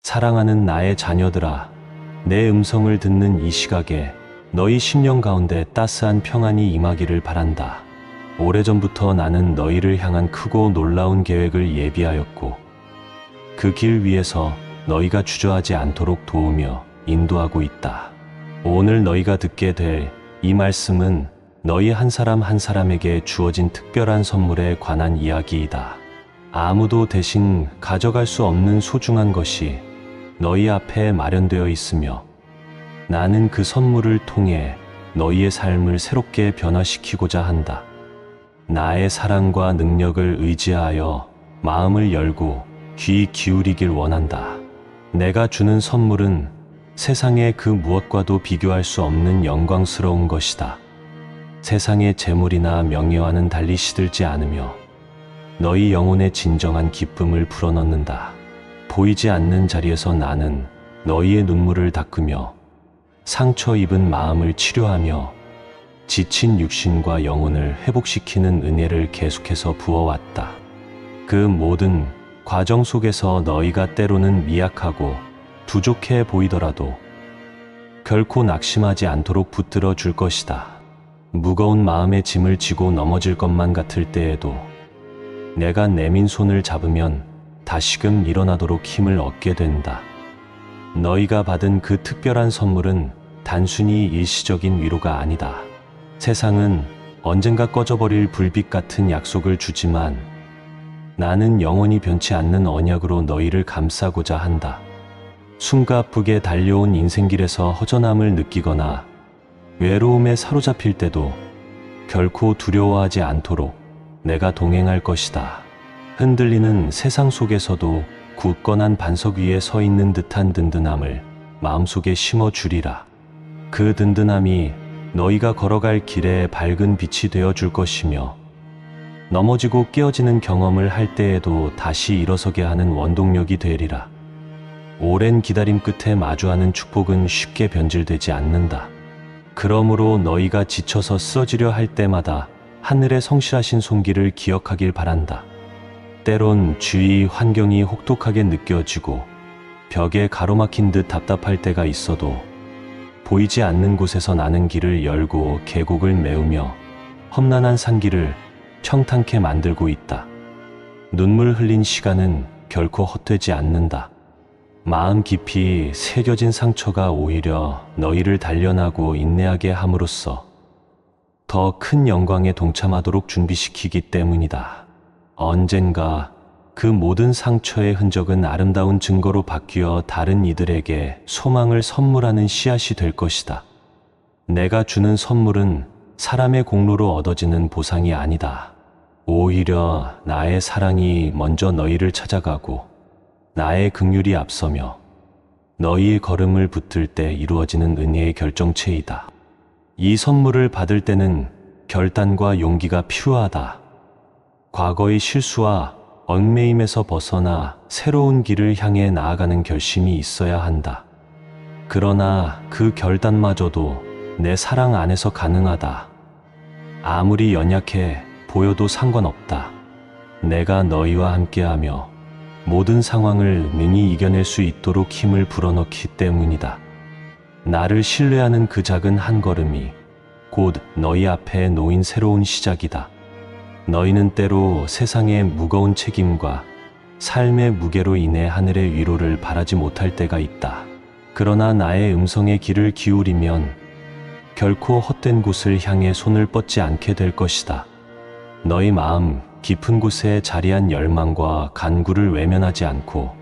사랑하는 나의 자녀들아, 내 음성을 듣는 이 시각에 너희 심령 가운데 따스한 평안이 임하기를 바란다. 오래전부터 나는 너희를 향한 크고 놀라운 계획을 예비하였고 그 길 위에서 너희가 주저하지 않도록 도우며 인도하고 있다. 오늘 너희가 듣게 될 이 말씀은 너희 한 사람 한 사람에게 주어진 특별한 선물에 관한 이야기이다. 아무도 대신 가져갈 수 없는 소중한 것이 너희 앞에 마련되어 있으며 나는 그 선물을 통해 너희의 삶을 새롭게 변화시키고자 한다. 나의 사랑과 능력을 의지하여 마음을 열고 귀 기울이길 원한다. 내가 주는 선물은 세상의 그 무엇과도 비교할 수 없는 영광스러운 것이다. 세상의 재물이나 명예와는 달리 시들지 않으며 너희 영혼의 진정한 기쁨을 불어넣는다. 보이지 않는 자리에서 나는 너희의 눈물을 닦으며 상처 입은 마음을 치료하며 지친 육신과 영혼을 회복시키는 은혜를 계속해서 부어왔다. 그 모든 과정 속에서 너희가 때로는 미약하고 부족해 보이더라도 결코 낙심하지 않도록 붙들어 줄 것이다. 무거운 마음의 짐을 지고 넘어질 것만 같을 때에도 내가 내민 손을 잡으면 다시금 일어나도록 힘을 얻게 된다. 너희가 받은 그 특별한 선물은 단순히 일시적인 위로가 아니다. 세상은 언젠가 꺼져버릴 불빛 같은 약속을 주지만 나는 영원히 변치 않는 언약으로 너희를 감싸고자 한다. 숨가쁘게 달려온 인생길에서 허전함을 느끼거나 외로움에 사로잡힐 때도 결코 두려워하지 않도록 내가 동행할 것이다. 흔들리는 세상 속에서도 굳건한 반석 위에 서 있는 듯한 든든함을 마음속에 심어주리라. 그 든든함이 너희가 걸어갈 길에 밝은 빛이 되어줄 것이며 넘어지고 깨어지는 경험을 할 때에도 다시 일어서게 하는 원동력이 되리라. 오랜 기다림 끝에 마주하는 축복은 쉽게 변질되지 않는다. 그러므로 너희가 지쳐서 쓰러지려 할 때마다 하늘의 성실하신 손길을 기억하길 바란다. 때론 주위 환경이 혹독하게 느껴지고 벽에 가로막힌 듯 답답할 때가 있어도 보이지 않는 곳에서 나는 길을 열고 계곡을 메우며 험난한 산길을 평탄케 만들고 있다. 눈물 흘린 시간은 결코 헛되지 않는다. 마음 깊이 새겨진 상처가 오히려 너희를 단련하고 인내하게 함으로써 더 큰 영광에 동참하도록 준비시키기 때문이다. 언젠가 그 모든 상처의 흔적은 아름다운 증거로 바뀌어 다른 이들에게 소망을 선물하는 씨앗이 될 것이다. 내가 주는 선물은 사람의 공로로 얻어지는 보상이 아니다. 오히려 나의 사랑이 먼저 너희를 찾아가고 나의 긍휼이 앞서며 너희의 걸음을 붙들 때 이루어지는 은혜의 결정체이다. 이 선물을 받을 때는 결단과 용기가 필요하다. 과거의 실수와 얽매임에서 벗어나 새로운 길을 향해 나아가는 결심이 있어야 한다. 그러나 그 결단마저도 내 사랑 안에서 가능하다. 아무리 연약해 보여도 상관없다. 내가 너희와 함께하며 모든 상황을 능히 이겨낼 수 있도록 힘을 불어넣기 때문이다. 나를 신뢰하는 그 작은 한 걸음이 곧 너희 앞에 놓인 새로운 시작이다. 너희는 때로 세상의 무거운 책임과 삶의 무게로 인해 하늘의 위로를 바라지 못할 때가 있다. 그러나 나의 음성에 귀를 기울이면 결코 헛된 곳을 향해 손을 뻗지 않게 될 것이다. 너희 마음 깊은 곳에 자리한 열망과 간구를 외면하지 않고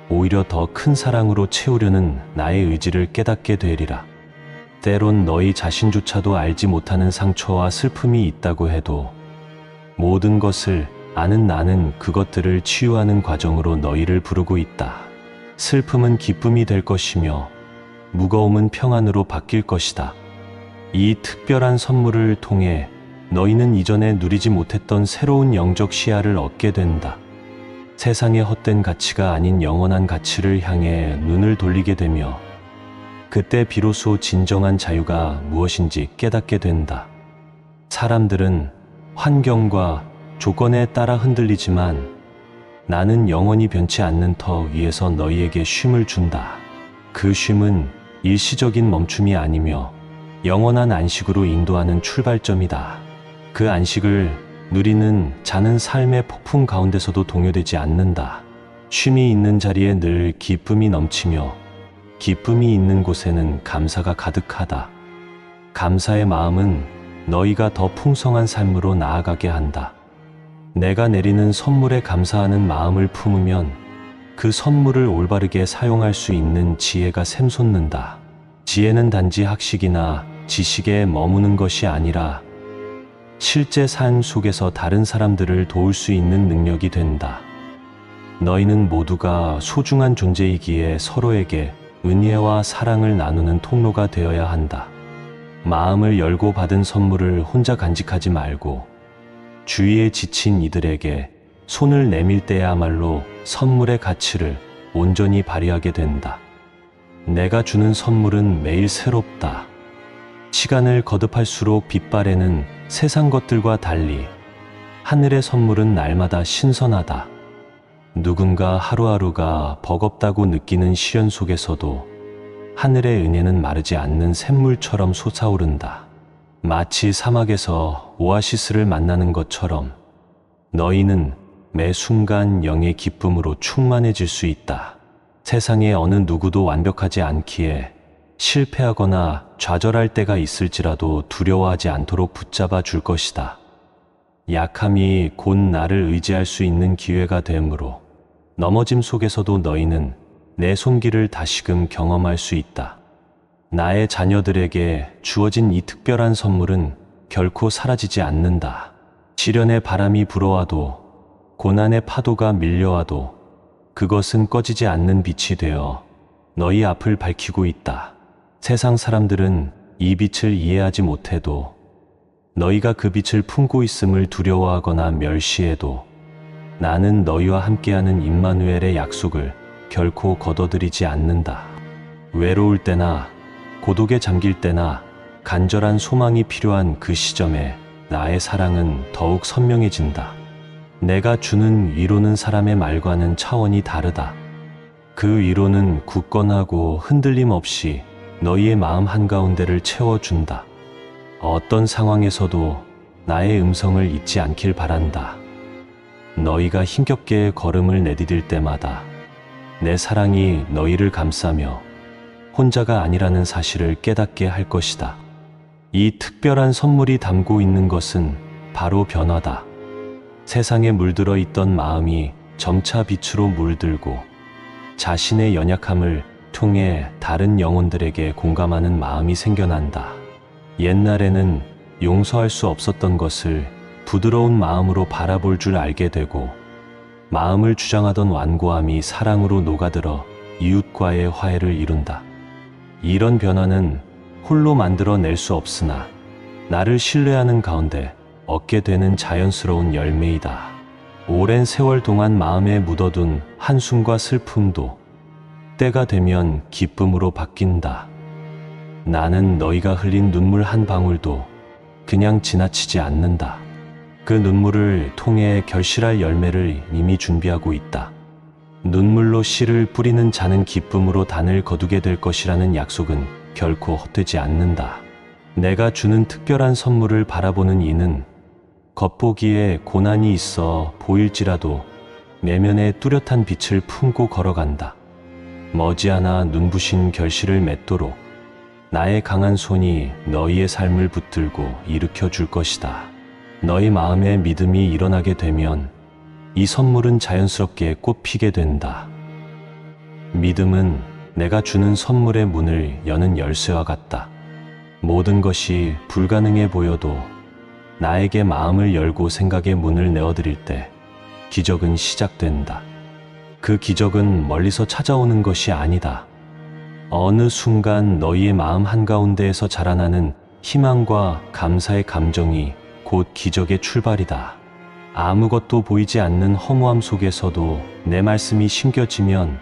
오히려 더 큰 사랑으로 채우려는 나의 의지를 깨닫게 되리라. 때론 너희 자신조차도 알지 못하는 상처와 슬픔이 있다고 해도 모든 것을 아는 나는 그것들을 치유하는 과정으로 너희를 부르고 있다. 슬픔은 기쁨이 될 것이며 무거움은 평안으로 바뀔 것이다. 이 특별한 선물을 통해 너희는 이전에 누리지 못했던 새로운 영적 시야를 얻게 된다. 세상의 헛된 가치가 아닌 영원한 가치를 향해 눈을 돌리게 되며 그때 비로소 진정한 자유가 무엇인지 깨닫게 된다. 사람들은 환경과 조건에 따라 흔들리지만 나는 영원히 변치 않는 터 위에서 너희에게 쉼을 준다. 그 쉼은 일시적인 멈춤이 아니며 영원한 안식으로 인도하는 출발점이다. 그 안식을 누리는 자는 삶의 폭풍 가운데서도 동요되지 않는다. 쉼이 있는 자리에 늘 기쁨이 넘치며 기쁨이 있는 곳에는 감사가 가득하다. 감사의 마음은 너희가 더 풍성한 삶으로 나아가게 한다. 내가 내리는 선물에 감사하는 마음을 품으면 그 선물을 올바르게 사용할 수 있는 지혜가 샘솟는다. 지혜는 단지 학식이나 지식에 머무는 것이 아니라 실제 삶 속에서 다른 사람들을 도울 수 있는 능력이 된다. 너희는 모두가 소중한 존재이기에 서로에게 은혜와 사랑을 나누는 통로가 되어야 한다. 마음을 열고 받은 선물을 혼자 간직하지 말고 주위에 지친 이들에게 손을 내밀 때야말로 선물의 가치를 온전히 발휘하게 된다. 내가 주는 선물은 매일 새롭다. 시간을 거듭할수록 빛바래는 세상 것들과 달리 하늘의 선물은 날마다 신선하다. 누군가 하루하루가 버겁다고 느끼는 시련 속에서도 하늘의 은혜는 마르지 않는 샘물처럼 솟아오른다. 마치 사막에서 오아시스를 만나는 것처럼 너희는 매 순간 영의 기쁨으로 충만해질 수 있다. 세상에 어느 누구도 완벽하지 않기에 실패하거나 좌절할 때가 있을지라도 두려워하지 않도록 붙잡아 줄 것이다. 약함이 곧 나를 의지할 수 있는 기회가 되므로 넘어짐 속에서도 너희는 내 손길을 다시금 경험할 수 있다. 나의 자녀들에게 주어진 이 특별한 선물은 결코 사라지지 않는다. 시련의 바람이 불어와도 고난의 파도가 밀려와도 그것은 꺼지지 않는 빛이 되어 너희 앞을 밝히고 있다. 세상 사람들은 이 빛을 이해하지 못해도 너희가 그 빛을 품고 있음을 두려워하거나 멸시해도 나는 너희와 함께하는 임마누엘의 약속을 결코 거둬들이지 않는다. 외로울 때나 고독에 잠길 때나 간절한 소망이 필요한 그 시점에 나의 사랑은 더욱 선명해진다. 내가 주는 위로는 사람의 말과는 차원이 다르다. 그 위로는 굳건하고 흔들림 없이 너희의 마음 한가운데를 채워준다. 어떤 상황에서도 나의 음성을 잊지 않길 바란다. 너희가 힘겹게 걸음을 내디딜 때마다 내 사랑이 너희를 감싸며 혼자가 아니라는 사실을 깨닫게 할 것이다. 이 특별한 선물이 담고 있는 것은 바로 변화다. 세상에 물들어 있던 마음이 점차 빛으로 물들고 자신의 연약함을 통해 다른 영혼들에게 공감하는 마음이 생겨난다. 옛날에는 용서할 수 없었던 것을 부드러운 마음으로 바라볼 줄 알게 되고 마음을 주장하던 완고함이 사랑으로 녹아들어 이웃과의 화해를 이룬다. 이런 변화는 홀로 만들어낼 수 없으나 나를 신뢰하는 가운데 얻게 되는 자연스러운 열매이다. 오랜 세월 동안 마음에 묻어둔 한숨과 슬픔도 때가 되면 기쁨으로 바뀐다. 나는 너희가 흘린 눈물 한 방울도 그냥 지나치지 않는다. 그 눈물을 통해 결실할 열매를 이미 준비하고 있다. 눈물로 씨를 뿌리는 자는 기쁨으로 단을 거두게 될 것이라는 약속은 결코 헛되지 않는다. 내가 주는 특별한 선물을 바라보는 이는 겉보기에 고난이 있어 보일지라도 내면에 뚜렷한 빛을 품고 걸어간다. 머지않아 눈부신 결실을 맺도록 나의 강한 손이 너희의 삶을 붙들고 일으켜 줄 것이다. 너희 마음에 믿음이 일어나게 되면 이 선물은 자연스럽게 꽃피게 된다. 믿음은 내가 주는 선물의 문을 여는 열쇠와 같다. 모든 것이 불가능해 보여도 나에게 마음을 열고 생각의 문을 내어드릴 때 기적은 시작된다. 그 기적은 멀리서 찾아오는 것이 아니다. 어느 순간 너희의 마음 한가운데에서 자라나는 희망과 감사의 감정이 곧 기적의 출발이다. 아무것도 보이지 않는 허무함 속에서도 내 말씀이 심겨지면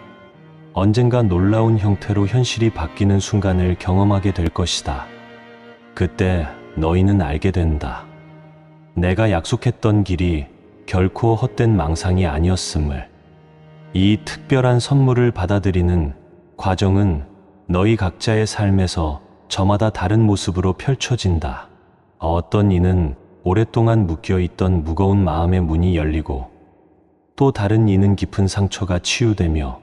언젠가 놀라운 형태로 현실이 바뀌는 순간을 경험하게 될 것이다. 그때 너희는 알게 된다. 내가 약속했던 길이 결코 헛된 망상이 아니었음을. 이 특별한 선물을 받아들이는 과정은 너희 각자의 삶에서 저마다 다른 모습으로 펼쳐진다. 어떤 이는 오랫동안 묶여있던 무거운 마음의 문이 열리고, 또 다른 이는 깊은 상처가 치유되며,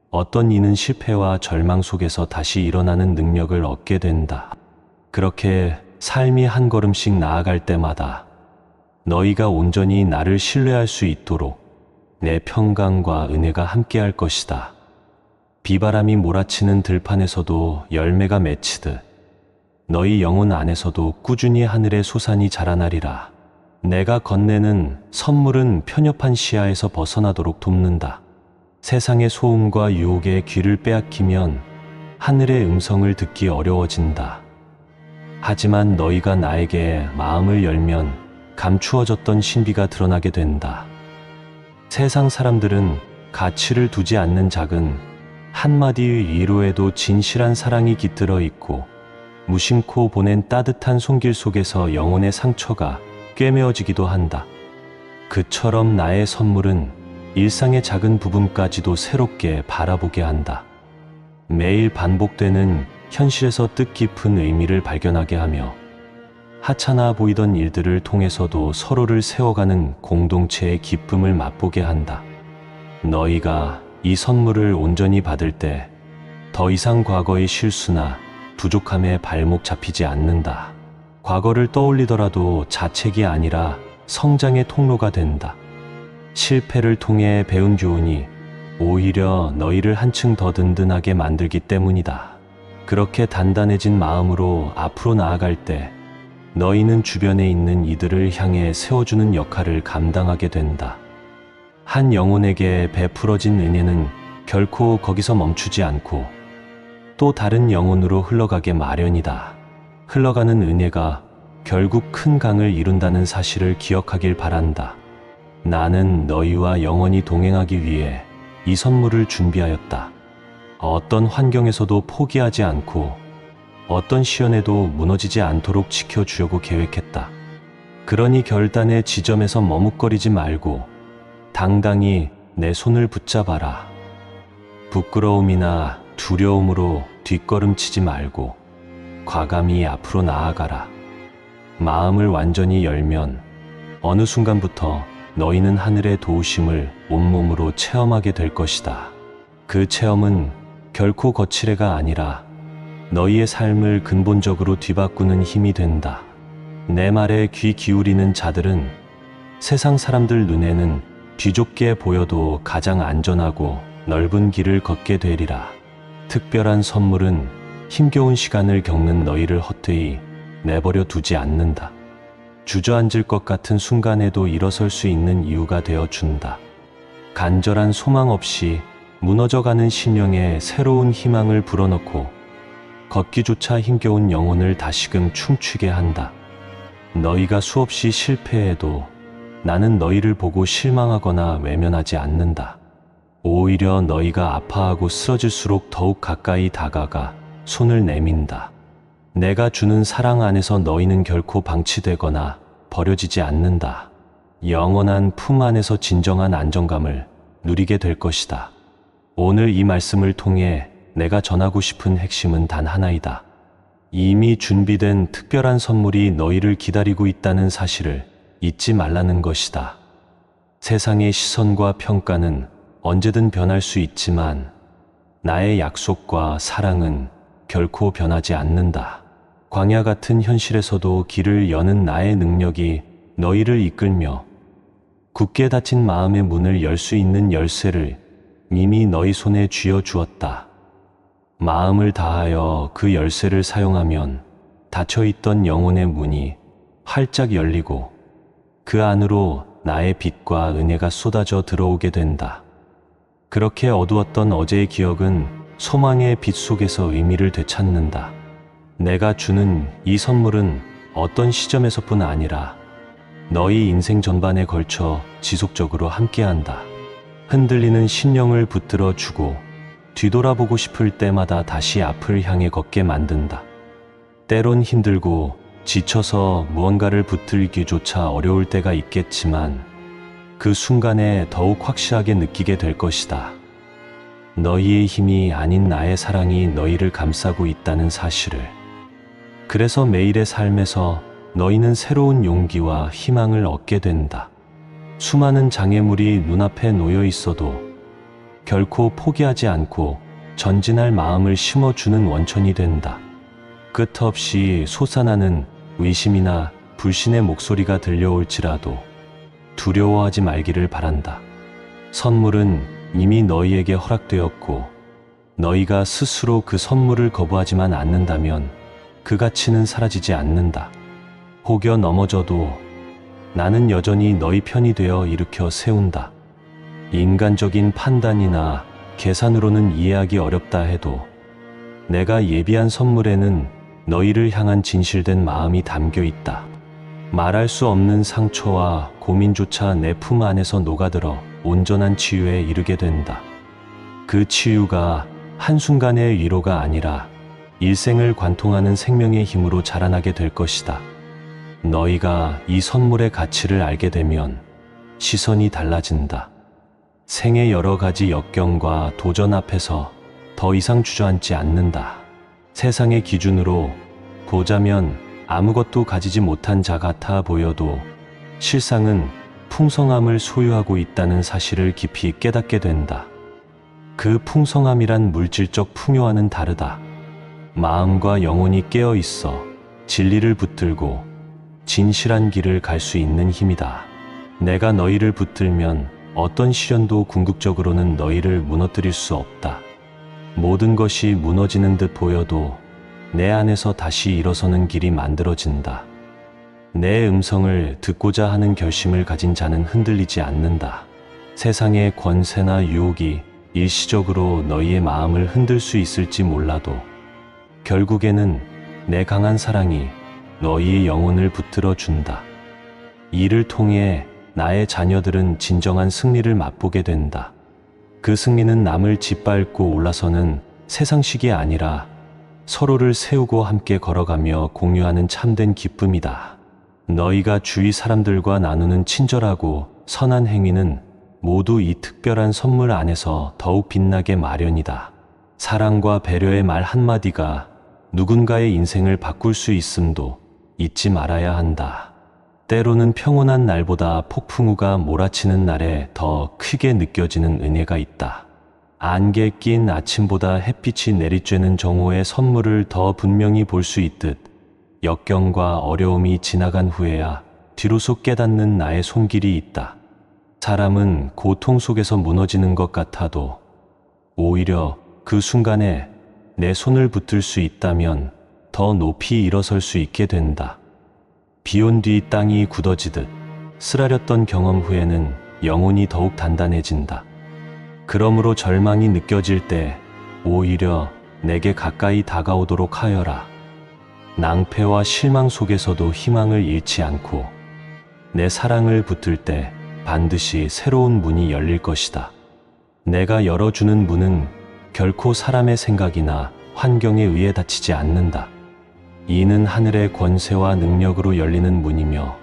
어떤 이는 실패와 절망 속에서 다시 일어나는 능력을 얻게 된다. 그렇게 삶이 한 걸음씩 나아갈 때마다 너희가 온전히 나를 신뢰할 수 있도록 내 평강과 은혜가 함께할 것이다. 비바람이 몰아치는 들판에서도 열매가 맺히듯 너희 영혼 안에서도 꾸준히 하늘의 소산이 자라나리라. 내가 건네는 선물은 편협한 시야에서 벗어나도록 돕는다. 세상의 소음과 유혹에 귀를 빼앗기면 하늘의 음성을 듣기 어려워진다. 하지만 너희가 나에게 마음을 열면 감추어졌던 신비가 드러나게 된다. 세상 사람들은 가치를 두지 않는 작은 한마디의 위로에도 진실한 사랑이 깃들어 있고, 무심코 보낸 따뜻한 손길 속에서 영혼의 상처가 꿰매어지기도 한다. 그처럼 나의 선물은 일상의 작은 부분까지도 새롭게 바라보게 한다. 매일 반복되는 현실에서 뜻깊은 의미를 발견하게 하며, 하찮아 보이던 일들을 통해서도 서로를 세워가는 공동체의 기쁨을 맛보게 한다. 너희가 이 선물을 온전히 받을 때 더 이상 과거의 실수나 부족함에 발목 잡히지 않는다. 과거를 떠올리더라도 자책이 아니라 성장의 통로가 된다. 실패를 통해 배운 교훈이 오히려 너희를 한층 더 든든하게 만들기 때문이다. 그렇게 단단해진 마음으로 앞으로 나아갈 때 너희는 주변에 있는 이들을 향해 세워주는 역할을 감당하게 된다. 한 영혼에게 베풀어진 은혜는 결코 거기서 멈추지 않고 또 다른 영혼으로 흘러가게 마련이다. 흘러가는 은혜가 결국 큰 강을 이룬다는 사실을 기억하길 바란다. 나는 너희와 영원히 동행하기 위해 이 선물을 준비하였다. 어떤 환경에서도 포기하지 않고 어떤 시련에도 무너지지 않도록 지켜주려고 계획했다. 그러니 결단의 지점에서 머뭇거리지 말고 당당히 내 손을 붙잡아라. 부끄러움이나 두려움으로 뒷걸음치지 말고 과감히 앞으로 나아가라. 마음을 완전히 열면 어느 순간부터 너희는 하늘의 도우심을 온몸으로 체험하게 될 것이다. 그 체험은 결코 거칠애가 아니라 너희의 삶을 근본적으로 뒤바꾸는 힘이 된다. 내 말에 귀 기울이는 자들은 세상 사람들 눈에는 뒤좁게 보여도 가장 안전하고 넓은 길을 걷게 되리라. 특별한 선물은 힘겨운 시간을 겪는 너희를 헛되이 내버려 두지 않는다. 주저앉을 것 같은 순간에도 일어설 수 있는 이유가 되어준다. 간절한 소망 없이 무너져가는 심령에 새로운 희망을 불어넣고 걷기조차 힘겨운 영혼을 다시금 춤추게 한다. 너희가 수없이 실패해도 나는 너희를 보고 실망하거나 외면하지 않는다. 오히려 너희가 아파하고 쓰러질수록 더욱 가까이 다가가 손을 내민다. 내가 주는 사랑 안에서 너희는 결코 방치되거나 버려지지 않는다. 영원한 품 안에서 진정한 안정감을 누리게 될 것이다. 오늘 이 말씀을 통해 내가 전하고 싶은 핵심은 단 하나이다. 이미 준비된 특별한 선물이 너희를 기다리고 있다는 사실을 잊지 말라는 것이다. 세상의 시선과 평가는 언제든 변할 수 있지만 나의 약속과 사랑은 결코 변하지 않는다. 광야 같은 현실에서도 길을 여는 나의 능력이 너희를 이끌며 굳게 닫힌 마음의 문을 열 수 있는 열쇠를 이미 너희 손에 쥐어 주었다. 마음을 다하여 그 열쇠를 사용하면 닫혀있던 영혼의 문이 활짝 열리고 그 안으로 나의 빛과 은혜가 쏟아져 들어오게 된다. 그렇게 어두웠던 어제의 기억은 소망의 빛 속에서 의미를 되찾는다. 내가 주는 이 선물은 어떤 시점에서뿐 아니라 너희 인생 전반에 걸쳐 지속적으로 함께한다. 흔들리는 심령을 붙들어 주고 뒤돌아보고 싶을 때마다 다시 앞을 향해 걷게 만든다. 때론 힘들고 지쳐서 무언가를 붙들기조차 어려울 때가 있겠지만 그 순간에 더욱 확실하게 느끼게 될 것이다. 너희의 힘이 아닌 나의 사랑이 너희를 감싸고 있다는 사실을. 그래서 매일의 삶에서 너희는 새로운 용기와 희망을 얻게 된다. 수많은 장애물이 눈앞에 놓여 있어도 결코 포기하지 않고 전진할 마음을 심어주는 원천이 된다. 끝없이 솟아나는 의심이나 불신의 목소리가 들려올지라도 두려워하지 말기를 바란다. 선물은 이미 너희에게 허락되었고 너희가 스스로 그 선물을 거부하지만 않는다면 그 가치는 사라지지 않는다. 혹여 넘어져도 나는 여전히 너희 편이 되어 일으켜 세운다. 인간적인 판단이나 계산으로는 이해하기 어렵다 해도 내가 예비한 선물에는 너희를 향한 진실된 마음이 담겨 있다. 말할 수 없는 상처와 고민조차 내 품 안에서 녹아들어 온전한 치유에 이르게 된다. 그 치유가 한순간의 위로가 아니라 일생을 관통하는 생명의 힘으로 자라나게 될 것이다. 너희가 이 선물의 가치를 알게 되면 시선이 달라진다. 생의 여러 가지 역경과 도전 앞에서 더 이상 주저앉지 않는다. 세상의 기준으로 보자면 아무것도 가지지 못한 자 같아 보여도 실상은 풍성함을 소유하고 있다는 사실을 깊이 깨닫게 된다. 그 풍성함이란 물질적 풍요와는 다르다. 마음과 영혼이 깨어 있어 진리를 붙들고 진실한 길을 갈 수 있는 힘이다. 내가 너희를 붙들면 어떤 시련도 궁극적으로는 너희를 무너뜨릴 수 없다. 모든 것이 무너지는 듯 보여도 내 안에서 다시 일어서는 길이 만들어진다. 내 음성을 듣고자 하는 결심을 가진 자는 흔들리지 않는다. 세상의 권세나 유혹이 일시적으로 너희의 마음을 흔들 수 있을지 몰라도 결국에는 내 강한 사랑이 너희의 영혼을 붙들어 준다. 이를 통해 나의 자녀들은 진정한 승리를 맛보게 된다. 그 승리는 남을 짓밟고 올라서는 세상식이 아니라 서로를 세우고 함께 걸어가며 공유하는 참된 기쁨이다. 너희가 주위 사람들과 나누는 친절하고 선한 행위는 모두 이 특별한 선물 안에서 더욱 빛나게 마련이다. 사랑과 배려의 말 한마디가 누군가의 인생을 바꿀 수 있음도 잊지 말아야 한다. 때로는 평온한 날보다 폭풍우가 몰아치는 날에 더 크게 느껴지는 은혜가 있다. 안개 낀 아침보다 햇빛이 내리쬐는 정오의 선물을 더 분명히 볼 수 있듯 역경과 어려움이 지나간 후에야 뒤로서 깨닫는 나의 손길이 있다. 사람은 고통 속에서 무너지는 것 같아도 오히려 그 순간에 내 손을 붙들 수 있다면 더 높이 일어설 수 있게 된다. 비온 뒤 땅이 굳어지듯 쓰라렸던 경험 후에는 영혼이 더욱 단단해진다. 그러므로 절망이 느껴질 때 오히려 내게 가까이 다가오도록 하여라. 낭패와 실망 속에서도 희망을 잃지 않고 내 사랑을 붙들 때 반드시 새로운 문이 열릴 것이다. 내가 열어주는 문은 결코 사람의 생각이나 환경에 의해 닫히지 않는다. 이는 하늘의 권세와 능력으로 열리는 문이며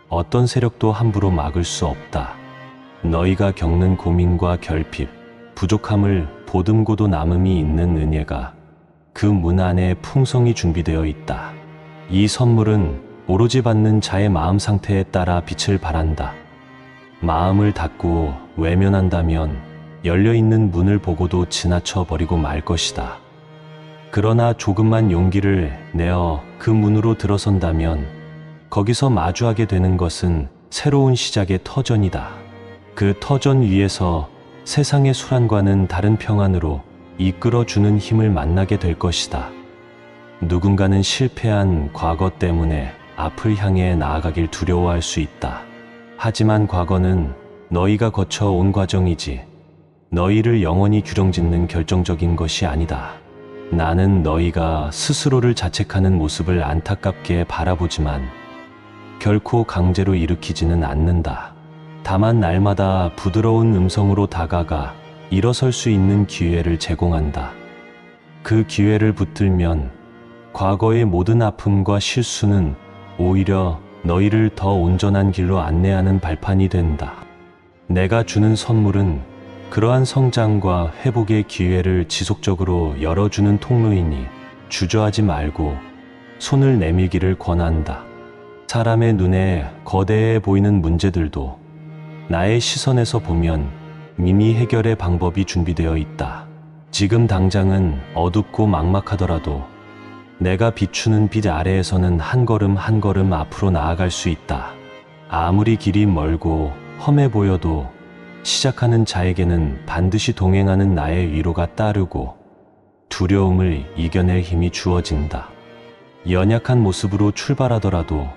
어떤 세력도 함부로 막을 수 없다. 너희가 겪는 고민과 결핍, 부족함을 보듬고도 남음이 있는 은혜가 그 문 안에 풍성히 준비되어 있다. 이 선물은 오로지 받는 자의 마음 상태에 따라 빛을 발한다. 마음을 닫고 외면한다면 열려있는 문을 보고도 지나쳐 버리고 말 것이다. 그러나 조금만 용기를 내어 그 문으로 들어선다면 거기서 마주하게 되는 것은 새로운 시작의 터전이다. 그 터전 위에서 세상의 수란과는 다른 평안으로 이끌어주는 힘을 만나게 될 것이다. 누군가는 실패한 과거 때문에 앞을 향해 나아가길 두려워할 수 있다. 하지만 과거는 너희가 거쳐온 과정이지 너희를 영원히 규정짓는 결정적인 것이 아니다. 나는 너희가 스스로를 자책하는 모습을 안타깝게 바라보지만 결코 강제로 일으키지는 않는다. 다만 날마다 부드러운 음성으로 다가가 일어설 수 있는 기회를 제공한다. 그 기회를 붙들면 과거의 모든 아픔과 실수는 오히려 너희를 더 온전한 길로 안내하는 발판이 된다. 내가 주는 선물은 그러한 성장과 회복의 기회를 지속적으로 열어주는 통로이니 주저하지 말고 손을 내밀기를 권한다. 사람의 눈에 거대해 보이는 문제들도 나의 시선에서 보면 이미 해결의 방법이 준비되어 있다. 지금 당장은 어둡고 막막하더라도 내가 비추는 빛 아래에서는 한 걸음 한 걸음 앞으로 나아갈 수 있다. 아무리 길이 멀고 험해 보여도 시작하는 자에게는 반드시 동행하는 나의 위로가 따르고 두려움을 이겨낼 힘이 주어진다. 연약한 모습으로 출발하더라도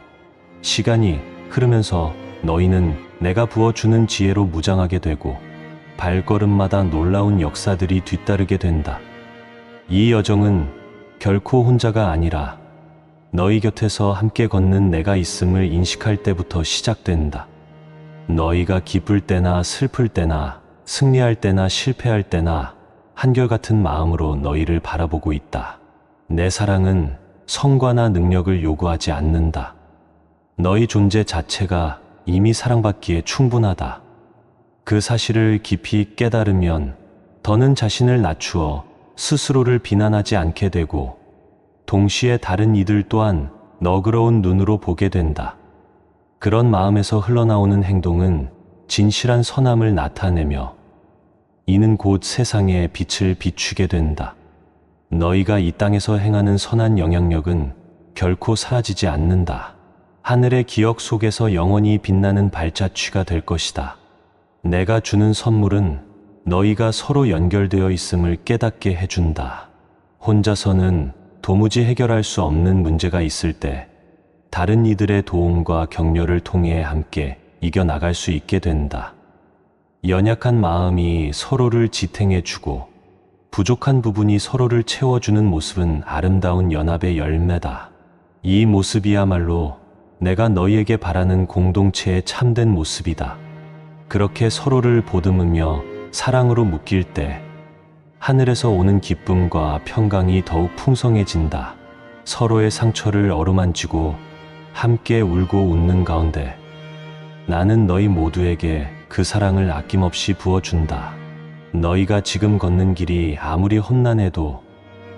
시간이 흐르면서 너희는 내가 부어주는 지혜로 무장하게 되고 발걸음마다 놀라운 역사들이 뒤따르게 된다. 이 여정은 결코 혼자가 아니라 너희 곁에서 함께 걷는 내가 있음을 인식할 때부터 시작된다. 너희가 기쁠 때나 슬플 때나 승리할 때나 실패할 때나 한결같은 마음으로 너희를 바라보고 있다. 내 사랑은 성과나 능력을 요구하지 않는다. 너희 존재 자체가 이미 사랑받기에 충분하다. 그 사실을 깊이 깨달으면 더는 자신을 낮추어 스스로를 비난하지 않게 되고 동시에 다른 이들 또한 너그러운 눈으로 보게 된다. 그런 마음에서 흘러나오는 행동은 진실한 선함을 나타내며 이는 곧 세상에 빛을 비추게 된다. 너희가 이 땅에서 행하는 선한 영향력은 결코 사라지지 않는다. 하늘의 기억 속에서 영원히 빛나는 발자취가 될 것이다. 내가 주는 선물은 너희가 서로 연결되어 있음을 깨닫게 해준다. 혼자서는 도무지 해결할 수 없는 문제가 있을 때 다른 이들의 도움과 격려를 통해 함께 이겨나갈 수 있게 된다. 연약한 마음이 서로를 지탱해주고 부족한 부분이 서로를 채워주는 모습은 아름다운 연합의 열매다. 이 모습이야말로 내가 너희에게 바라는 공동체의 참된 모습이다. 그렇게 서로를 보듬으며 사랑으로 묶일 때 하늘에서 오는 기쁨과 평강이 더욱 풍성해진다. 서로의 상처를 어루만지고 함께 울고 웃는 가운데 나는 너희 모두에게 그 사랑을 아낌없이 부어준다. 너희가 지금 걷는 길이 아무리 험난해도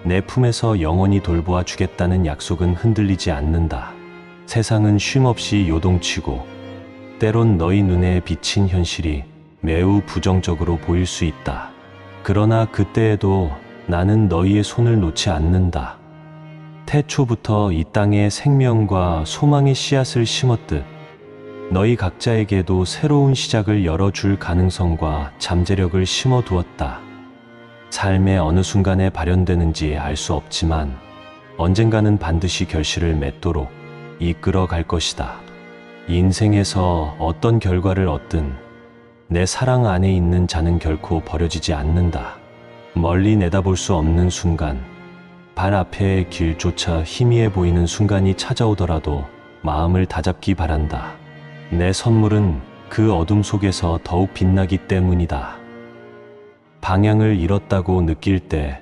내 품에서 영원히 돌보아 주겠다는 약속은 흔들리지 않는다. 세상은 쉼없이 요동치고 때론 너희 눈에 비친 현실이 매우 부정적으로 보일 수 있다. 그러나 그때에도 나는 너희의 손을 놓지 않는다. 태초부터 이 땅에 생명과 소망의 씨앗을 심었듯 너희 각자에게도 새로운 시작을 열어줄 가능성과 잠재력을 심어두었다. 삶의 어느 순간에 발현되는지 알 수 없지만 언젠가는 반드시 결실을 맺도록 이끌어 갈 것이다. 인생에서 어떤 결과를 얻든 내 사랑 안에 있는 자는 결코 버려지지 않는다. 멀리 내다볼 수 없는 순간, 발 앞의 길조차 희미해 보이는 순간이 찾아오더라도 마음을 다잡기 바란다. 내 선물은 그 어둠 속에서 더욱 빛나기 때문이다. 방향을 잃었다고 느낄 때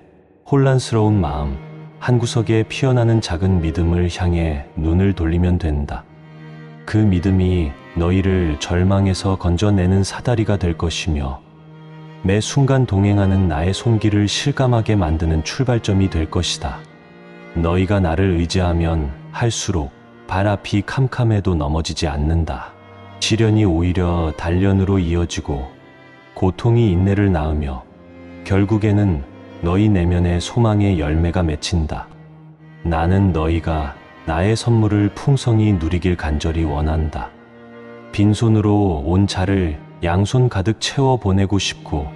혼란스러운 마음, 한구석에 피어나는 작은 믿음을 향해 눈을 돌리면 된다. 그 믿음이 너희를 절망에서 건져내는 사다리가 될 것이며 매 순간 동행하는 나의 손길을 실감하게 만드는 출발점이 될 것이다. 너희가 나를 의지하면 할수록 발 앞이 캄캄해도 넘어지지 않는다. 시련이 오히려 단련으로 이어지고 고통이 인내를 낳으며 결국에는 너희 내면의 소망의 열매가 맺힌다. 나는 너희가 나의 선물을 풍성히 누리길 간절히 원한다. 빈손으로 온 자를 양손 가득 채워 보내고 싶고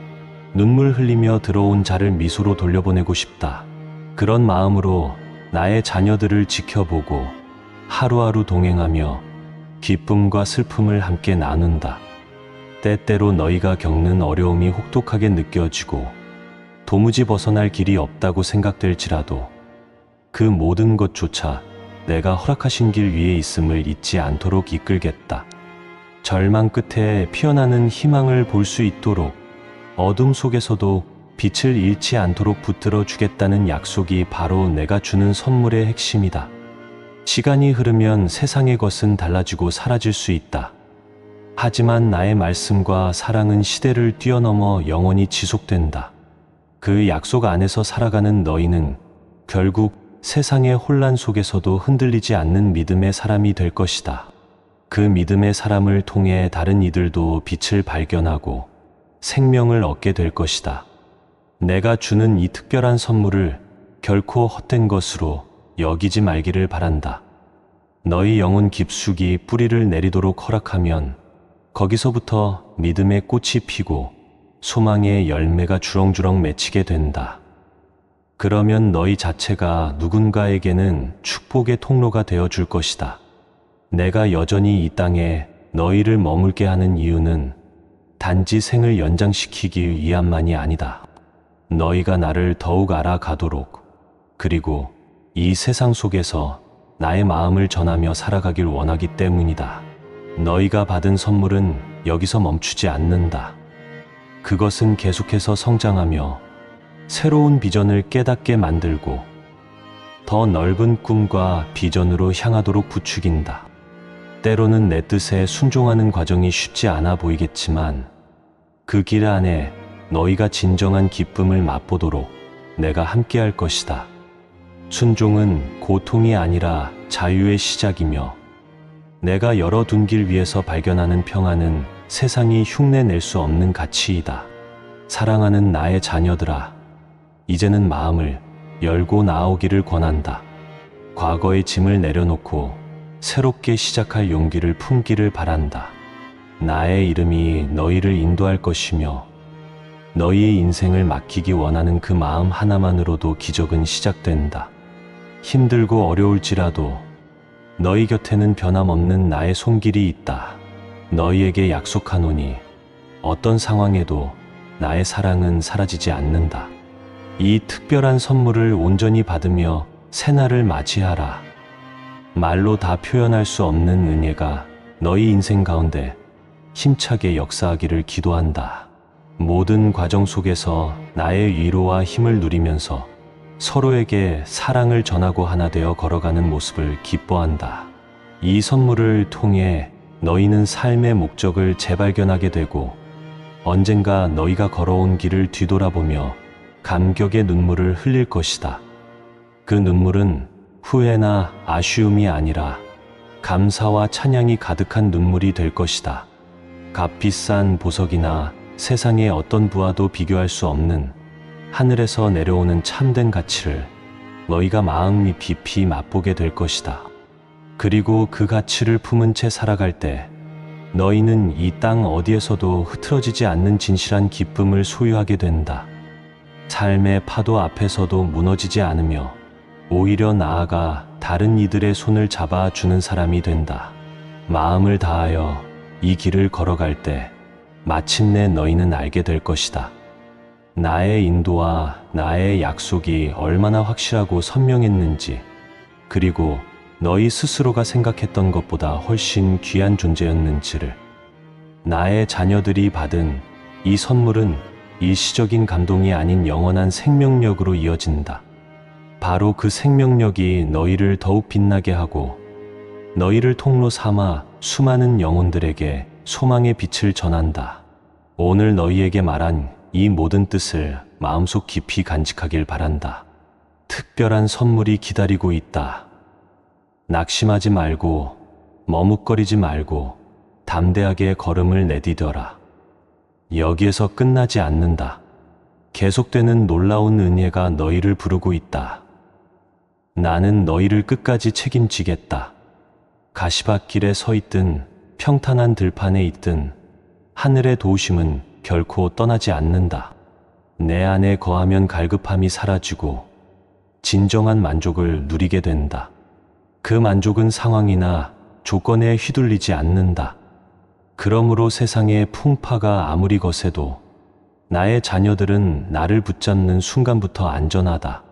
눈물 흘리며 들어온 자를 미소로 돌려보내고 싶다. 그런 마음으로 나의 자녀들을 지켜보고 하루하루 동행하며 기쁨과 슬픔을 함께 나눈다. 때때로 너희가 겪는 어려움이 혹독하게 느껴지고 도무지 벗어날 길이 없다고 생각될지라도 그 모든 것조차 내가 허락하신 길 위에 있음을 잊지 않도록 이끌겠다. 절망 끝에 피어나는 희망을 볼 수 있도록 어둠 속에서도 빛을 잃지 않도록 붙들어 주겠다는 약속이 바로 내가 주는 선물의 핵심이다. 시간이 흐르면 세상의 것은 달라지고 사라질 수 있다. 하지만 나의 말씀과 사랑은 시대를 뛰어넘어 영원히 지속된다. 그 약속 안에서 살아가는 너희는 결국 세상의 혼란 속에서도 흔들리지 않는 믿음의 사람이 될 것이다. 그 믿음의 사람을 통해 다른 이들도 빛을 발견하고 생명을 얻게 될 것이다. 내가 주는 이 특별한 선물을 결코 헛된 것으로 여기지 말기를 바란다. 너희 영혼 깊숙이 뿌리를 내리도록 허락하면 거기서부터 믿음의 꽃이 피고 소망의 열매가 주렁주렁 맺히게 된다. 그러면 너희 자체가 누군가에게는 축복의 통로가 되어 줄 것이다. 내가 여전히 이 땅에 너희를 머물게 하는 이유는 단지 생을 연장시키기 위함만이 아니다. 너희가 나를 더욱 알아가도록, 그리고 이 세상 속에서 나의 마음을 전하며 살아가길 원하기 때문이다. 너희가 받은 선물은 여기서 멈추지 않는다. 그것은 계속해서 성장하며 새로운 비전을 깨닫게 만들고 더 넓은 꿈과 비전으로 향하도록 부추긴다. 때로는 내 뜻에 순종하는 과정이 쉽지 않아 보이겠지만 그 길 안에 너희가 진정한 기쁨을 맛보도록 내가 함께할 것이다. 순종은 고통이 아니라 자유의 시작이며 내가 열어둔 길 위에서 발견하는 평안은 세상이 흉내낼 수 없는 가치이다. 사랑하는 나의 자녀들아, 이제는 마음을 열고 나아오기를 권한다. 과거의 짐을 내려놓고 새롭게 시작할 용기를 품기를 바란다. 나의 이름이 너희를 인도할 것이며 너희의 인생을 맡기기 원하는 그 마음 하나만으로도 기적은 시작된다. 힘들고 어려울지라도 너희 곁에는 변함없는 나의 손길이 있다. 너희에게 약속하노니 어떤 상황에도 나의 사랑은 사라지지 않는다. 이 특별한 선물을 온전히 받으며 새날을 맞이하라. 말로 다 표현할 수 없는 은혜가 너희 인생 가운데 힘차게 역사하기를 기도한다. 모든 과정 속에서 나의 위로와 힘을 누리면서 서로에게 사랑을 전하고 하나 되어 걸어가는 모습을 기뻐한다. 이 선물을 통해 너희는 삶의 목적을 재발견하게 되고 언젠가 너희가 걸어온 길을 뒤돌아보며 감격의 눈물을 흘릴 것이다. 그 눈물은 후회나 아쉬움이 아니라 감사와 찬양이 가득한 눈물이 될 것이다. 값비싼 보석이나 세상의 어떤 부와도 비교할 수 없는 하늘에서 내려오는 참된 가치를 너희가 마음 깊이 맛보게 될 것이다. 그리고 그 가치를 품은 채 살아갈 때 너희는 이 땅 어디에서도 흐트러지지 않는 진실한 기쁨을 소유하게 된다. 삶의 파도 앞에서도 무너지지 않으며 오히려 나아가 다른 이들의 손을 잡아주는 사람이 된다. 마음을 다하여 이 길을 걸어갈 때 마침내 너희는 알게 될 것이다. 나의 인도와 나의 약속이 얼마나 확실하고 선명했는지, 그리고 너희 스스로가 생각했던 것보다 훨씬 귀한 존재였는지를. 나의 자녀들이 받은 이 선물은 일시적인 감동이 아닌 영원한 생명력으로 이어진다. 바로 그 생명력이 너희를 더욱 빛나게 하고 너희를 통로 삼아 수많은 영혼들에게 소망의 빛을 전한다. 오늘 너희에게 말한 이 모든 뜻을 마음속 깊이 간직하길 바란다. 특별한 선물이 기다리고 있다. 낙심하지 말고 머뭇거리지 말고 담대하게 걸음을 내디뎌라. 여기에서 끝나지 않는다. 계속되는 놀라운 은혜가 너희를 부르고 있다. 나는 너희를 끝까지 책임지겠다. 가시밭길에 서 있든 평탄한 들판에 있든 하늘의 도우심은 결코 떠나지 않는다. 내 안에 거하면 갈급함이 사라지고 진정한 만족을 누리게 된다. 그 만족은 상황이나 조건에 휘둘리지 않는다. 그러므로 세상의 풍파가 아무리 거세도 나의 자녀들은 나를 붙잡는 순간부터 안전하다.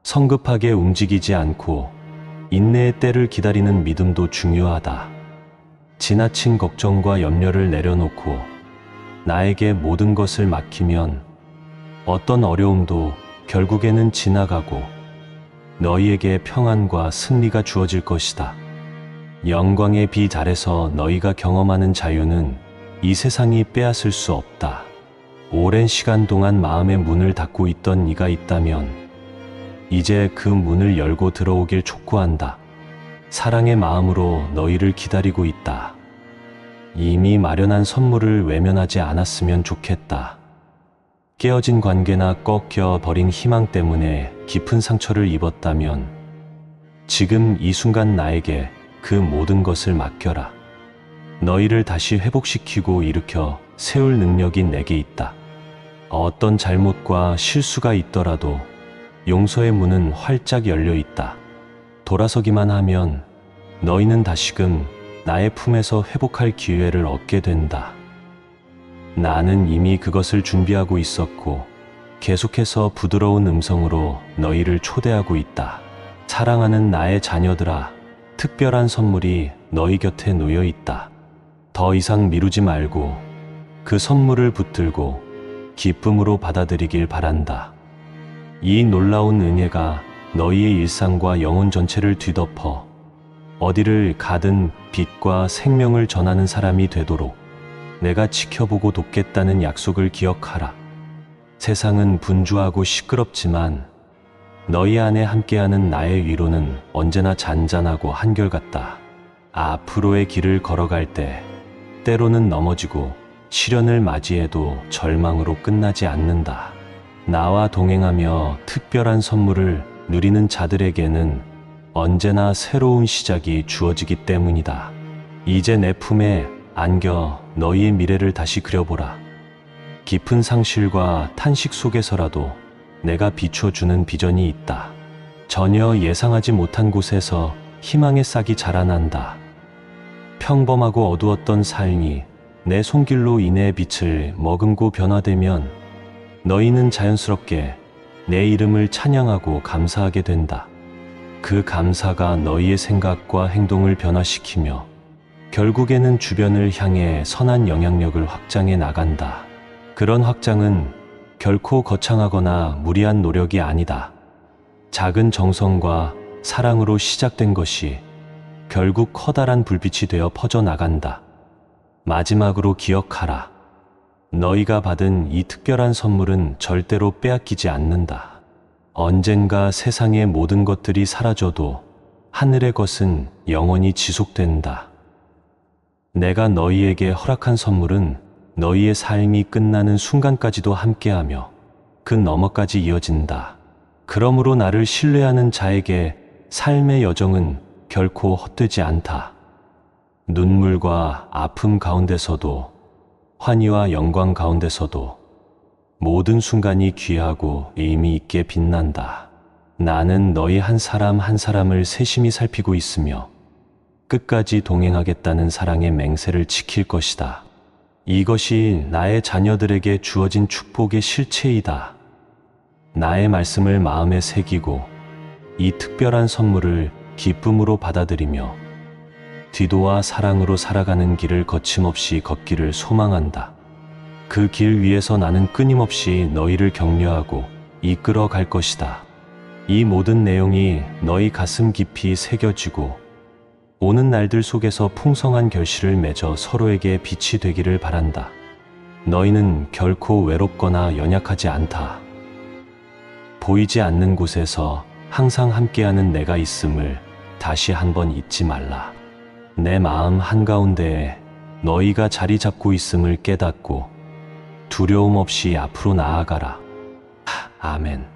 성급하게 움직이지 않고 인내의 때를 기다리는 믿음도 중요하다. 지나친 걱정과 염려를 내려놓고 나에게 모든 것을 맡기면 어떤 어려움도 결국에는 지나가고 너희에게 평안과 승리가 주어질 것이다. 영광의 빛 아래서 너희가 경험하는 자유는 이 세상이 빼앗을 수 없다. 오랜 시간 동안 마음의 문을 닫고 있던 네가 있다면 이제 그 문을 열고 들어오길 촉구한다. 사랑의 마음으로 너희를 기다리고 있다. 이미 마련한 선물을 외면하지 않았으면 좋겠다. 깨어진 관계나 꺾여 버린 희망 때문에 깊은 상처를 입었다면 지금 이 순간 나에게 그 모든 것을 맡겨라. 너희를 다시 회복시키고 일으켜 세울 능력이 내게 있다. 어떤 잘못과 실수가 있더라도 용서의 문은 활짝 열려 있다. 돌아서기만 하면 너희는 다시금 나의 품에서 회복할 기회를 얻게 된다. 나는 이미 그것을 준비하고 있었고 계속해서 부드러운 음성으로 너희를 초대하고 있다. 사랑하는 나의 자녀들아, 특별한 선물이 너희 곁에 놓여 있다. 더 이상 미루지 말고 그 선물을 붙들고 기쁨으로 받아들이길 바란다. 이 놀라운 은혜가 너희의 일상과 영혼 전체를 뒤덮어 어디를 가든 빛과 생명을 전하는 사람이 되도록 내가 지켜보고 돕겠다는 약속을 기억하라. 세상은 분주하고 시끄럽지만 너희 안에 함께하는 나의 위로는 언제나 잔잔하고 한결같다. 앞으로의 길을 걸어갈 때 때로는 넘어지고 시련을 맞이해도 절망으로 끝나지 않는다. 나와 동행하며 특별한 선물을 누리는 자들에게는 언제나 새로운 시작이 주어지기 때문이다. 이제 내 품에 안겨 너희의 미래를 다시 그려보라. 깊은 상실과 탄식 속에서라도 내가 비춰주는 비전이 있다. 전혀 예상하지 못한 곳에서 희망의 싹이 자라난다. 평범하고 어두웠던 삶이 내 손길로 인해 빛을 머금고 변화되면 너희는 자연스럽게 내 이름을 찬양하고 감사하게 된다. 그 감사가 너희의 생각과 행동을 변화시키며 결국에는 주변을 향해 선한 영향력을 확장해 나간다. 그런 확장은 결코 거창하거나 무리한 노력이 아니다. 작은 정성과 사랑으로 시작된 것이 결국 커다란 불빛이 되어 퍼져나간다. 마지막으로 기억하라. 너희가 받은 이 특별한 선물은 절대로 빼앗기지 않는다. 언젠가 세상의 모든 것들이 사라져도 하늘의 것은 영원히 지속된다. 내가 너희에게 허락한 선물은 너희의 삶이 끝나는 순간까지도 함께하며 그 너머까지 이어진다. 그러므로 나를 신뢰하는 자에게 삶의 여정은 결코 헛되지 않다. 눈물과 아픔 가운데서도 환희와 영광 가운데서도 모든 순간이 귀하고 의미 있게 빛난다. 나는 너희 한 사람 한 사람을 세심히 살피고 있으며 끝까지 동행하겠다는 사랑의 맹세를 지킬 것이다. 이것이 나의 자녀들에게 주어진 축복의 실체이다. 나의 말씀을 마음에 새기고 이 특별한 선물을 기쁨으로 받아들이며 디도와 사랑으로 살아가는 길을 거침없이 걷기를 소망한다. 그 길 위에서 나는 끊임없이 너희를 격려하고 이끌어 갈 것이다. 이 모든 내용이 너희 가슴 깊이 새겨지고 오는 날들 속에서 풍성한 결실을 맺어 서로에게 빛이 되기를 바란다. 너희는 결코 외롭거나 연약하지 않다. 보이지 않는 곳에서 항상 함께하는 내가 있음을 다시 한번 잊지 말라. 내 마음 한가운데에 너희가 자리 잡고 있음을 깨닫고 두려움 없이 앞으로 나아가라. 아멘.